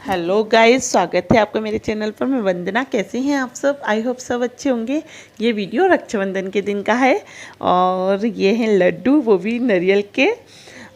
Hello guys, स्वागत है आपका मेरे चैनल पर। मैं वंदना। कैसे हैं आप सब? आई होप सब अच्छे होंगे। ये वीडियो रक्षाबंधन के दिन का है और ये हैं लड्डू, वो भी नारियल के।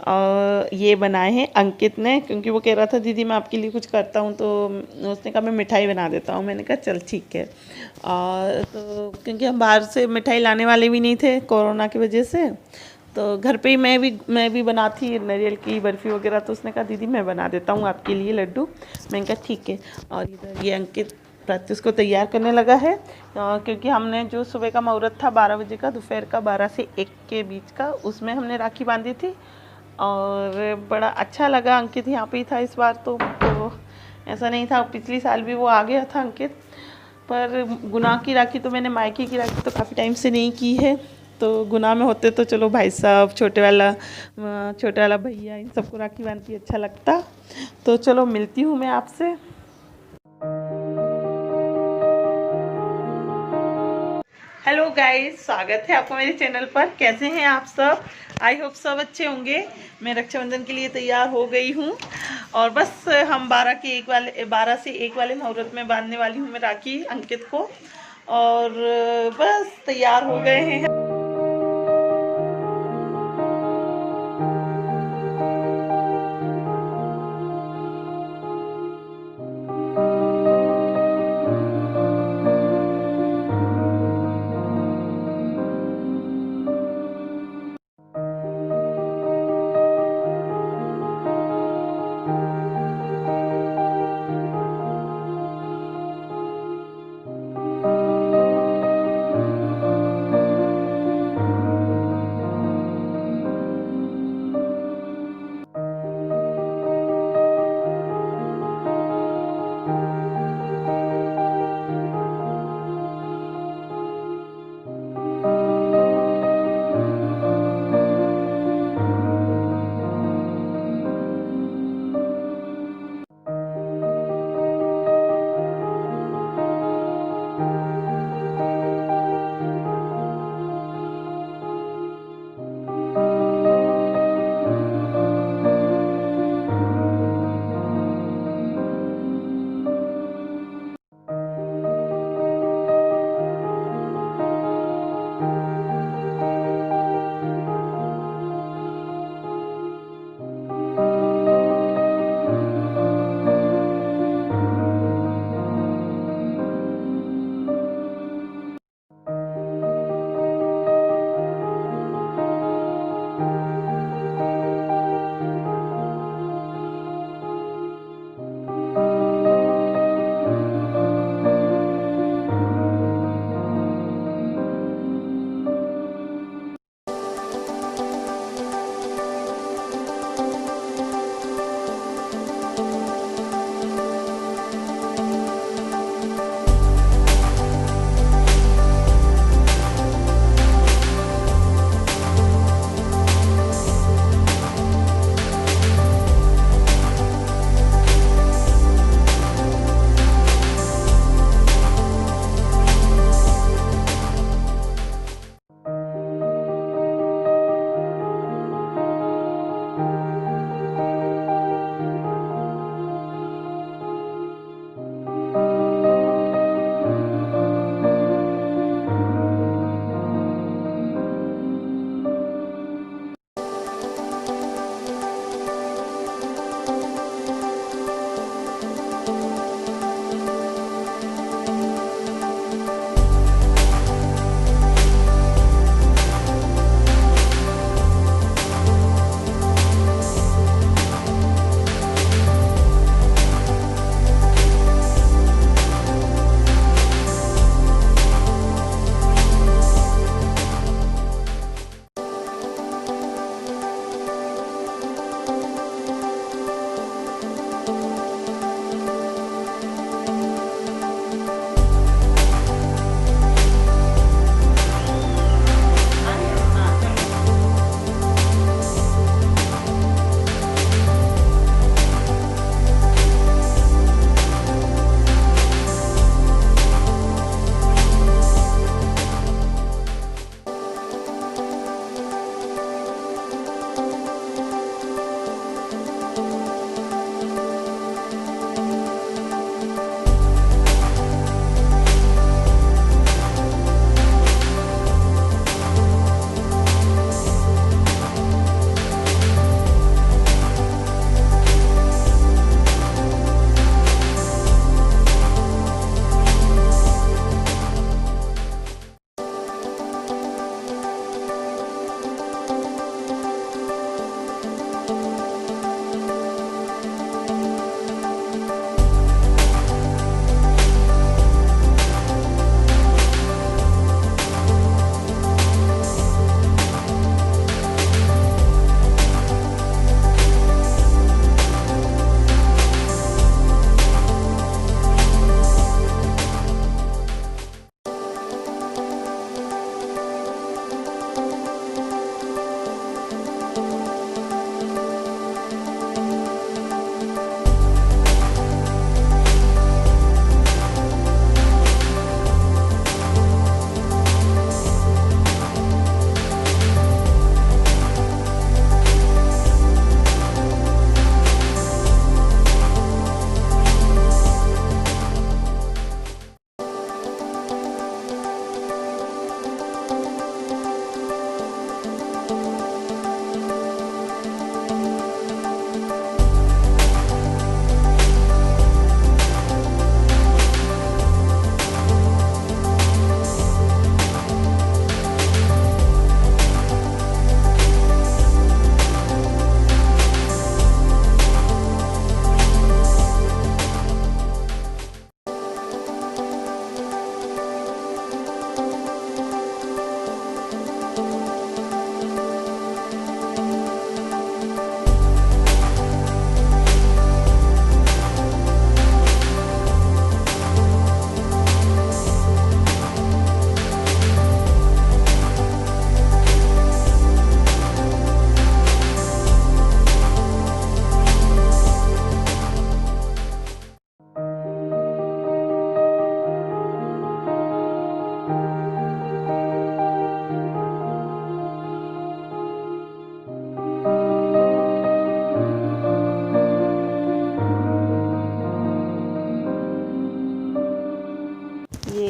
और ये बनाए हैं अंकित ने, क्योंकि वो कह रहा था दीदी मैं आपके लिए कुछ करता हूँ, तो उसने कहा मैं मिठाई बना देता हूँ। मैंने कहा चल ठीक है। और तो क्योंकि हम बाहर से मिठाई लाने वाले भी नहीं थे कोरोना की वजह से, तो घर पे ही मैं भी बनाती नारियल की बर्फ़ी वगैरह। तो उसने कहा दीदी मैं बना देता हूँ आपके लिए लड्डू। मैंने कहा ठीक है। और इधर ये अंकित प्रैक्टिस को तैयार करने लगा है, क्योंकि हमने जो सुबह का मुहूर्त था 12 बजे का, दोपहर का 12 से 1 के बीच का, उसमें हमने राखी बांधी थी। और बड़ा अच्छा लगा। अंकित यहाँ पे ही था इस बार तो ऐसा नहीं था, पिछली साल भी वो आ गया था अंकित। पर गुनाह की राखी तो मैंने, मायके की राखी तो काफ़ी टाइम से नहीं की है। तो गुनाह में होते तो चलो भाई साहब, छोटे वाला भैया, इन सबको राखी बांधती अच्छा लगता। तो चलो मिलती हूँ मैं आपसे। हेलो गाइस, स्वागत है आपको मेरे चैनल पर। कैसे हैं आप सब? आई होप सब अच्छे होंगे। मैं रक्षाबंधन के लिए तैयार हो गई हूँ और बस हम 12 से 1 वाले मुहूर्त में बांधने वाली हूँ मैं राखी अंकित को। और बस तैयार हो गए हैं।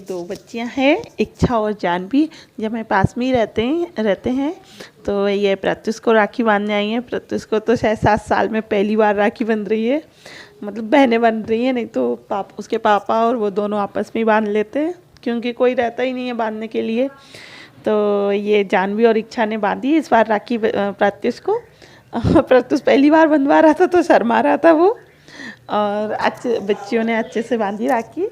दो बच्चियां हैं, इच्छा और जानवी, जो हमारे पास में ही रहते हैं। तो ये प्रत्युष को राखी बांधने आई हैं। प्रत्युष को तो शायद 7 साल में पहली बार राखी बंध रही है, मतलब बहनें बन रही हैं, नहीं तो उसके पापा और वो दोनों आपस में ही बांध लेते हैं, क्योंकि कोई रहता ही नहीं है बांधने के लिए। तो ये जानवी और इच्छा ने बांधी इस बार राखी प्रत्युष को। प्रत्युष पहली बार बंधवा रहा था तो शर्मा रहा था वो, और अच्छे बच्चियों ने अच्छे से बांधी राखी।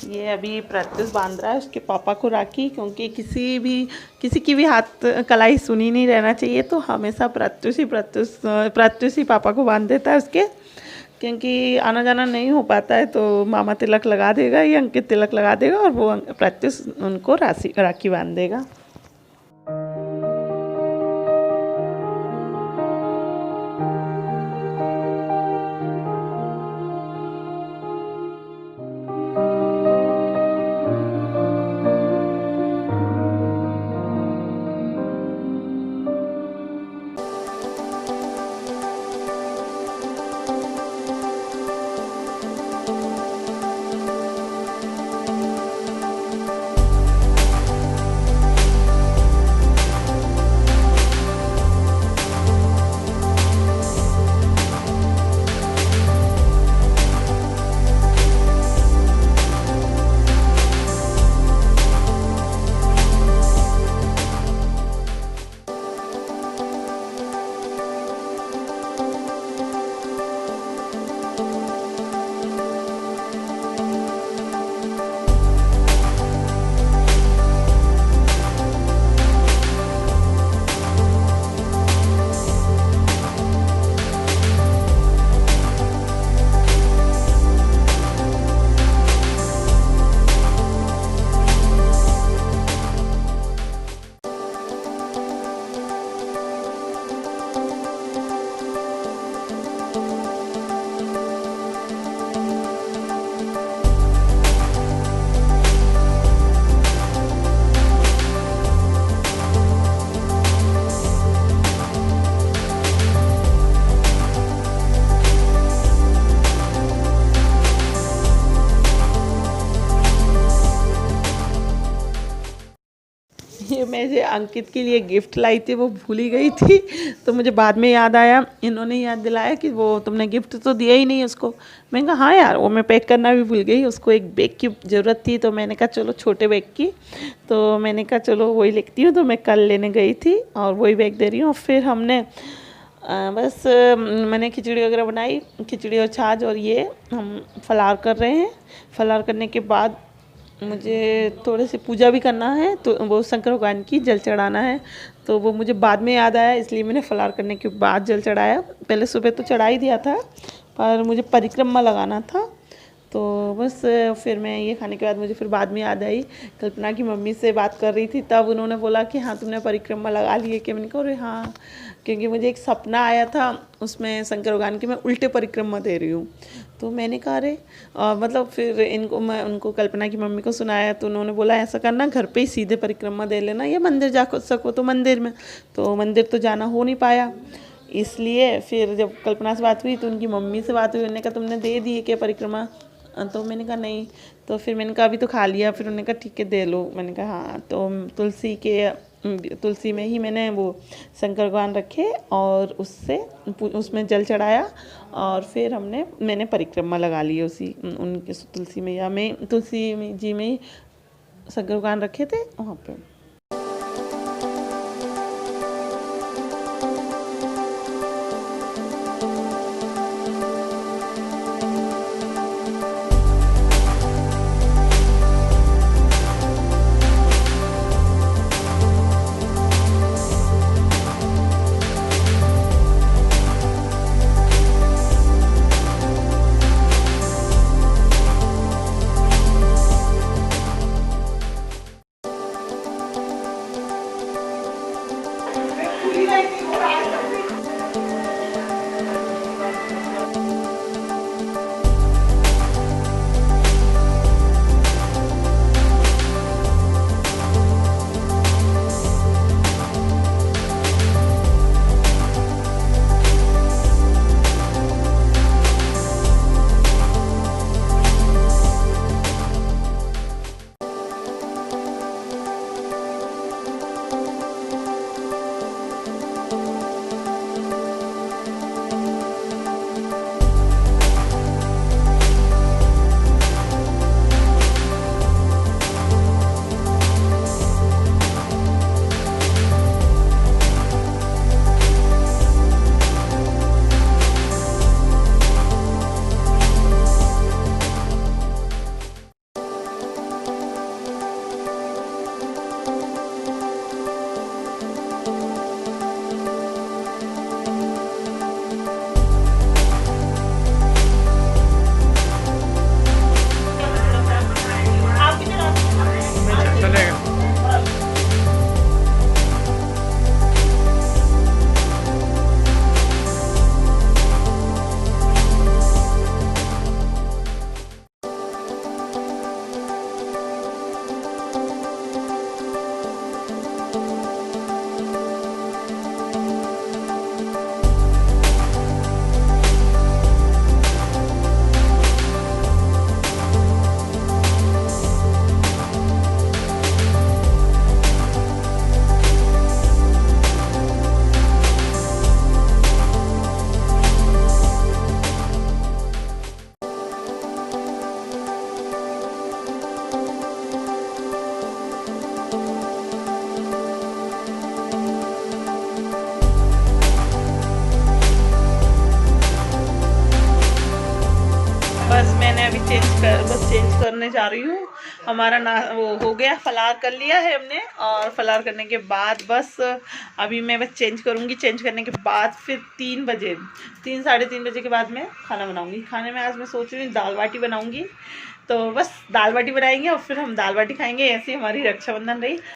ये अभी प्रत्युष बांध रहा है उसके पापा को राखी, क्योंकि किसी की भी हाथ कलाई सुनी नहीं रहना चाहिए, तो हमेशा प्रत्युष ही पापा को बांध देता है उसके, क्योंकि आना जाना नहीं हो पाता है। तो मामा तिलक लगा देगा या अंकित तिलक लगा देगा और वो प्रत्युष उनको राखी बांध देगा। ये मैं जो अंकित के लिए गिफ्ट लाई थी वो भूल ही गई थी, तो मुझे बाद में याद आया, इन्होंने याद दिलाया कि वो तुमने गिफ्ट तो दिया ही नहीं उसको। मैंने कहा हाँ यार, वो मैं पैक करना भी भूल गई। उसको एक बैग की ज़रूरत थी, तो मैंने कहा चलो छोटे बैग की, तो मैंने कहा चलो वही लिखती हूँ। तो मैं कल लेने गई थी और वही बैग दे रही हूँ। फिर हमने बस मैंने खिचड़ी वगैरह बनाई, खिचड़ी और छाछ, और ये हम फलार कर रहे हैं। फलार करने के बाद मुझे थोड़ी सी पूजा भी करना है, तो वो शंकर भगवान की जल चढ़ाना है, तो वो मुझे बाद में याद आया, इसलिए मैंने फलार करने के बाद जल चढ़ाया। पहले सुबह तो चढ़ा ही दिया था, पर मुझे परिक्रमा लगाना था, तो बस फिर मैं ये खाने के बाद मुझे फिर बाद में याद आई। कल्पना की मम्मी से बात कर रही थी, तब उन्होंने बोला कि हाँ तुमने परिक्रमा लगा ली है कि? मैंने कहा अरे हाँ, क्योंकि मुझे एक सपना आया था, उसमें शंकर भगवान की मैं उल्टे परिक्रमा दे रही हूँ। तो मैंने कहा अरे मतलब फिर मैं उनको कल्पना की मम्मी को सुनाया, तो उन्होंने बोला ऐसा करना, घर पे ही सीधे परिक्रमा दे लेना, या मंदिर जा सको तो मंदिर में। तो मंदिर तो जाना हो नहीं पाया, इसलिए फिर जब कल्पना से बात हुई तो उनकी मम्मी से बात हुई, उन्होंने कहा तुमने दे दी है क्या परिक्रमा? तो मैंने कहा नहीं। तो फिर मैंने कहा अभी तो खा लिया। फिर उन्होंने कहा ठीक है दे लो। मैंने कहा हाँ। तो तुलसी में ही मैंने वो शंकर भगवान रखे और उसमें जल चढ़ाया, और फिर मैंने परिक्रमा लगा ली उसी उनके तुलसी मैया में, तुलसी जी में ही शंकर भगवान रखे थे वहाँ पे। बस चेंज करने जा रही हूँ। हमारा ना वो हो गया, फलार कर लिया है हमने, और फलार करने के बाद बस अभी मैं बस चेंज करूँगी। चेंज करने के बाद फिर 3 बजे, 3-3:30 बजे के बाद मैं खाना बनाऊँगी। खाने में आज मैं सोच रही हूँ दाल बाटी बनाऊँगी, तो बस दाल बाटी बनाएंगे और फिर हम दाल बाटी खाएंगे। ऐसी हमारी रक्षाबंधन रही।